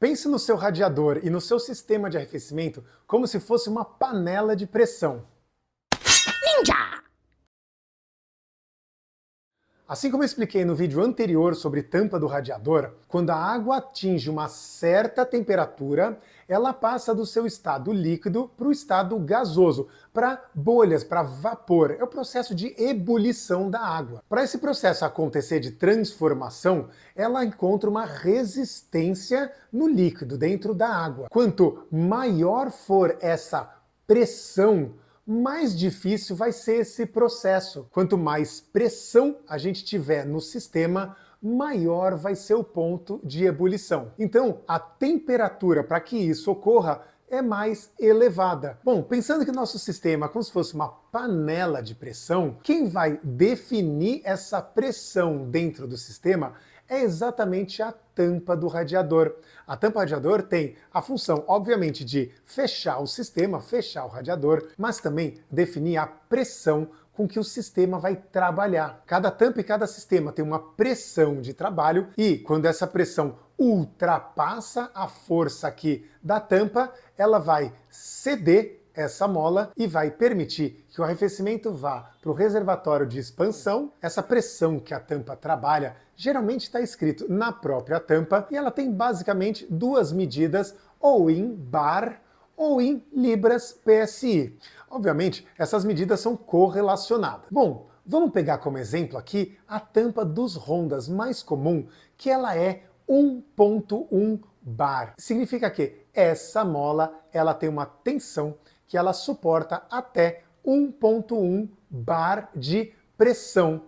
Pense no seu radiador e no seu sistema de arrefecimento como se fosse uma panela de pressão. Ninja! Assim como eu expliquei no vídeo anterior sobre tampa do radiador, quando a água atinge uma certa temperatura, ela passa do seu estado líquido para o estado gasoso, para bolhas, para vapor. É o processo de ebulição da água. Para esse processo acontecer de transformação, ela encontra uma resistência no líquido, dentro da água. Quanto maior for essa pressão, mais difícil vai ser esse processo. Quanto mais pressão a gente tiver no sistema, maior vai ser o ponto de ebulição. Então, a temperatura para que isso ocorra é mais elevada. Bom, pensando que o nosso sistema é como se fosse uma panela de pressão, quem vai definir essa pressão dentro do sistema é exatamente a tampa do radiador. A tampa do radiador tem a função, obviamente, de fechar o sistema, fechar o radiador, mas também definir a pressão com que o sistema vai trabalhar. Cada tampa e cada sistema tem uma pressão de trabalho e quando essa pressão ultrapassa a força aqui da tampa, ela vai ceder essa mola e vai permitir que o arrefecimento vá para o reservatório de expansão. Essa pressão que a tampa trabalha geralmente está escrito na própria tampa e ela tem basicamente duas medidas, ou em bar ou em libras PSI. Obviamente, essas medidas são correlacionadas. Bom, vamos pegar como exemplo aqui a tampa dos Hondas mais comum, que ela é 1.1 bar. Significa que essa mola ela tem uma tensão que ela suporta até 1.1 bar de pressão.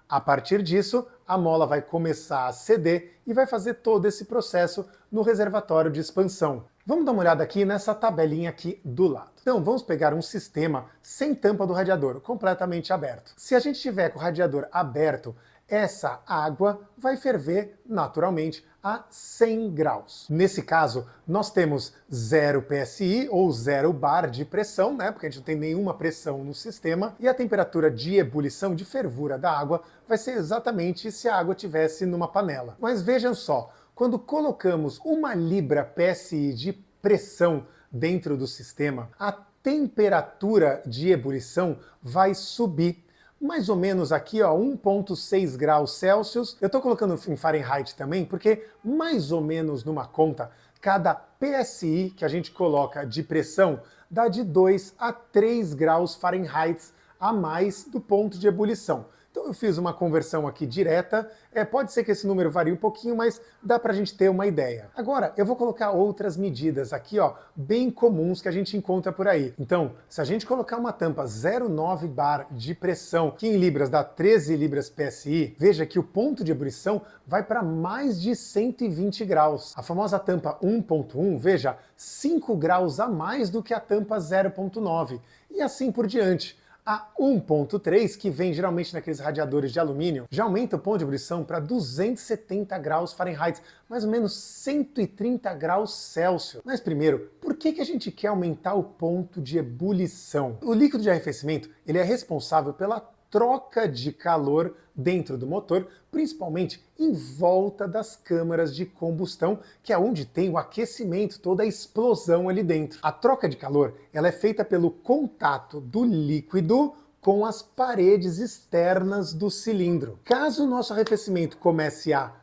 A partir disso, a mola vai começar a ceder e vai fazer todo esse processo no reservatório de expansão. Vamos dar uma olhada aqui nessa tabelinha aqui do lado. Então, vamos pegar um sistema sem tampa do radiador, completamente aberto. Se a gente tiver com o radiador aberto, essa água vai ferver naturalmente a 100 graus. Nesse caso, nós temos 0 PSI ou 0 bar de pressão, né? Porque a gente não tem nenhuma pressão no sistema, e a temperatura de ebulição, de fervura da água, vai ser exatamente se a água estivesse numa panela. Mas vejam só, quando colocamos 1 libra PSI de pressão dentro do sistema, a temperatura de ebulição vai subir. Mais ou menos aqui, ó, 1,6 graus Celsius. Eu estou colocando em Fahrenheit também, porque mais ou menos numa conta, cada PSI que a gente coloca de pressão dá de 2 a 3 graus Fahrenheit a mais do ponto de ebulição. Então eu fiz uma conversão aqui direta, pode ser que esse número varie um pouquinho, mas dá pra gente ter uma ideia. Agora, eu vou colocar outras medidas aqui, ó, bem comuns que a gente encontra por aí. Então, se a gente colocar uma tampa 0,9 bar de pressão, que em libras dá 13 libras PSI, veja que o ponto de ebulição vai para mais de 120 graus. A famosa tampa 1.1, veja, 5 graus a mais do que a tampa 0.9. E assim por diante. A 1.3, que vem geralmente naqueles radiadores de alumínio, já aumenta o ponto de ebulição para 270 graus Fahrenheit, mais ou menos 130 graus Celsius. Mas primeiro, por que a gente quer aumentar o ponto de ebulição? O líquido de arrefecimento ele é responsável pela troca de calor dentro do motor, principalmente em volta das câmaras de combustão, que é onde tem o aquecimento, toda a explosão ali dentro. A troca de calor ela é feita pelo contato do líquido com as paredes externas do cilindro. Caso o nosso arrefecimento comece a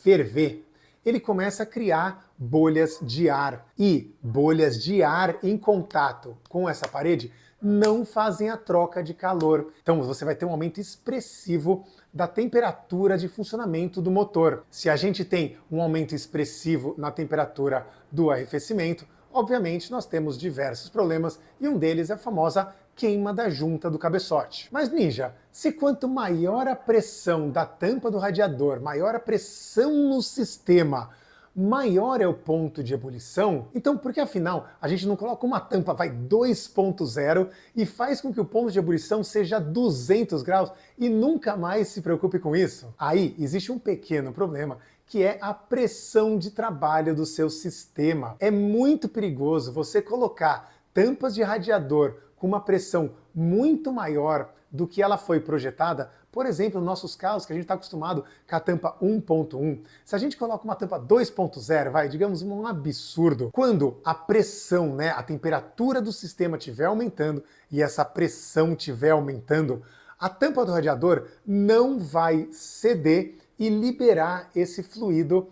ferver, ele começa a criar bolhas de ar. E bolhas de ar em contato com essa parede não fazem a troca de calor. Então você vai ter um aumento expressivo da temperatura de funcionamento do motor. Se a gente tem um aumento expressivo na temperatura do arrefecimento, obviamente nós temos diversos problemas e um deles é a famosa queima da junta do cabeçote. Mas Ninja, se quanto maior a pressão da tampa do radiador, maior a pressão no sistema, maior é o ponto de ebulição, então por que afinal a gente não coloca uma tampa 2.0 e faz com que o ponto de ebulição seja 200 graus e nunca mais se preocupe com isso? Aí existe um pequeno problema, que é a pressão de trabalho do seu sistema. É muito perigoso você colocar tampas de radiador com uma pressão muito maior do que ela foi projetada, por exemplo, nos nossos carros, que a gente está acostumado com a tampa 1.1, se a gente coloca uma tampa 2.0, digamos um absurdo, quando a pressão, né, a temperatura do sistema estiver aumentando e essa pressão estiver aumentando, a tampa do radiador não vai ceder e liberar esse fluido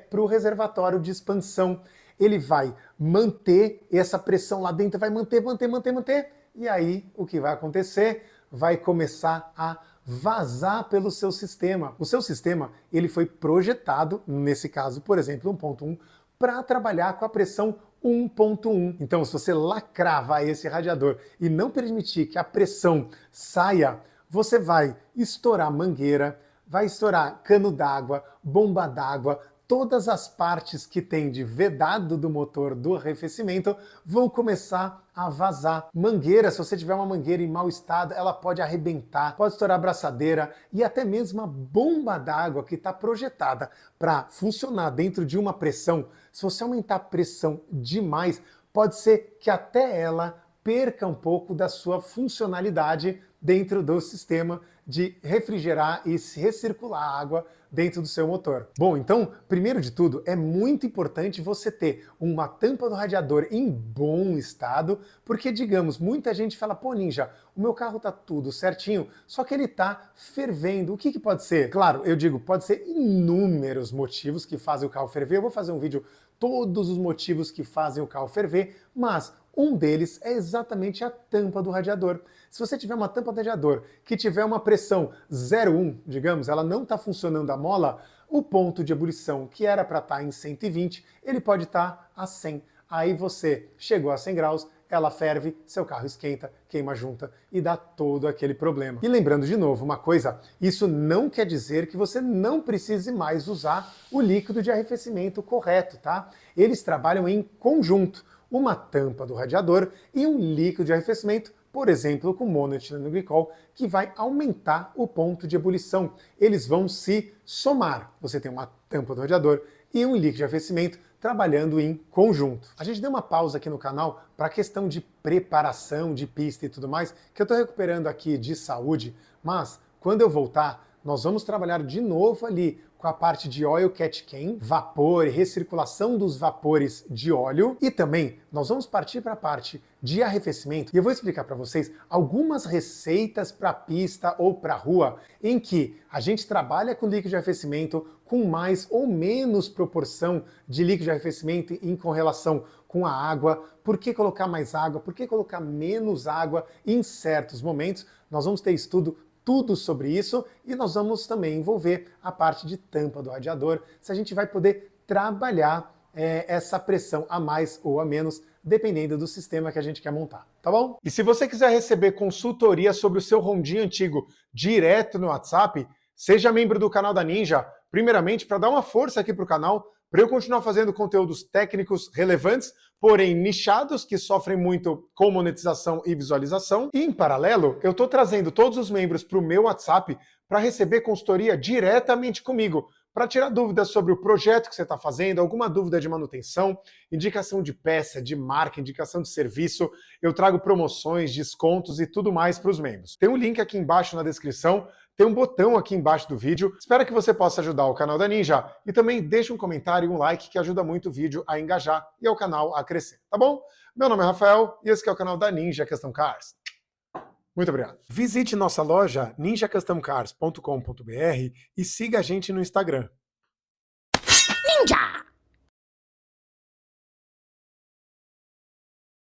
para o reservatório de expansão. Ele vai manter essa pressão lá dentro, vai manter, e aí o que vai acontecer? Vai começar a vazar pelo seu sistema. O seu sistema, ele foi projetado, nesse caso, por exemplo, 1.1, para trabalhar com a pressão 1.1. Então, se você lacrar esse radiador e não permitir que a pressão saia, você vai estourar mangueira, vai estourar cano d'água, bomba d'água, todas as partes que tem de vedado do motor do arrefecimento vão começar a vazar. Mangueira, se você tiver uma mangueira em mau estado, ela pode arrebentar, pode estourar a braçadeira e até mesmo a bomba d'água que está projetada para funcionar dentro de uma pressão. Se você aumentar a pressão demais, pode ser que até ela perca um pouco da sua funcionalidade dentro do sistema de refrigerar e recircular a água dentro do seu motor. Bom, então, primeiro de tudo, é muito importante você ter uma tampa do radiador em bom estado, porque, digamos, muita gente fala, pô, Ninja, o meu carro tá tudo certinho, só que ele tá fervendo. O que pode ser? Claro, eu digo, pode ser inúmeros motivos que fazem o carro ferver. Eu vou fazer um vídeo todos os motivos que fazem o carro ferver, mas um deles é exatamente a tampa do radiador. Se você tiver uma tampa do radiador que tiver uma pressão 0,1, digamos, ela não está funcionando a mola, o ponto de ebulição, que era para estar em 120, ele pode estar a 100. Aí você chegou a 100 graus, ela ferve, seu carro esquenta, queima junta e dá todo aquele problema. E lembrando de novo uma coisa, isso não quer dizer que você não precise mais usar o líquido de arrefecimento correto, tá? Eles trabalham em conjunto. Uma tampa do radiador e um líquido de arrefecimento, por exemplo, com monoetileno glicol, que vai aumentar o ponto de ebulição. Eles vão se somar. Você tem uma tampa do radiador e um líquido de arrefecimento trabalhando em conjunto. A gente deu uma pausa aqui no canal para a questão de preparação de pista e tudo mais, que eu estou recuperando aqui de saúde, mas quando eu voltar, nós vamos trabalhar de novo ali com a parte de oil catch can, vapor e recirculação dos vapores de óleo, e também nós vamos partir para a parte de arrefecimento, e eu vou explicar para vocês algumas receitas para pista ou para rua em que a gente trabalha com líquido de arrefecimento com mais ou menos proporção de líquido de arrefecimento em correlação com a água, por que colocar mais água, por que colocar menos água em certos momentos. Nós vamos ter estudo tudo sobre isso e nós vamos também envolver a parte de tampa do radiador, se a gente vai poder trabalhar essa pressão a mais ou a menos, dependendo do sistema que a gente quer montar, tá bom? E se você quiser receber consultoria sobre o seu Hondinha antigo direto no WhatsApp, seja membro do canal da Ninja, primeiramente para dar uma força aqui para o canal, para eu continuar fazendo conteúdos técnicos relevantes, porém nichados, que sofrem muito com monetização e visualização. E, em paralelo, eu estou trazendo todos os membros para o meu WhatsApp para receber consultoria diretamente comigo, para tirar dúvidas sobre o projeto que você está fazendo, alguma dúvida de manutenção, indicação de peça, de marca, indicação de serviço. Eu trago promoções, descontos e tudo mais para os membros. Tem um link aqui embaixo na descrição, tem um botão aqui embaixo do vídeo. Espero que você possa ajudar o canal da Ninja e também deixe um comentário e um like que ajuda muito o vídeo a engajar e o canal a crescer, tá bom? Meu nome é Rafael e esse aqui é o canal da Ninja Custom Cars. Muito obrigado. Visite nossa loja ninjacustomcars.com.br e siga a gente no Instagram. Ninja!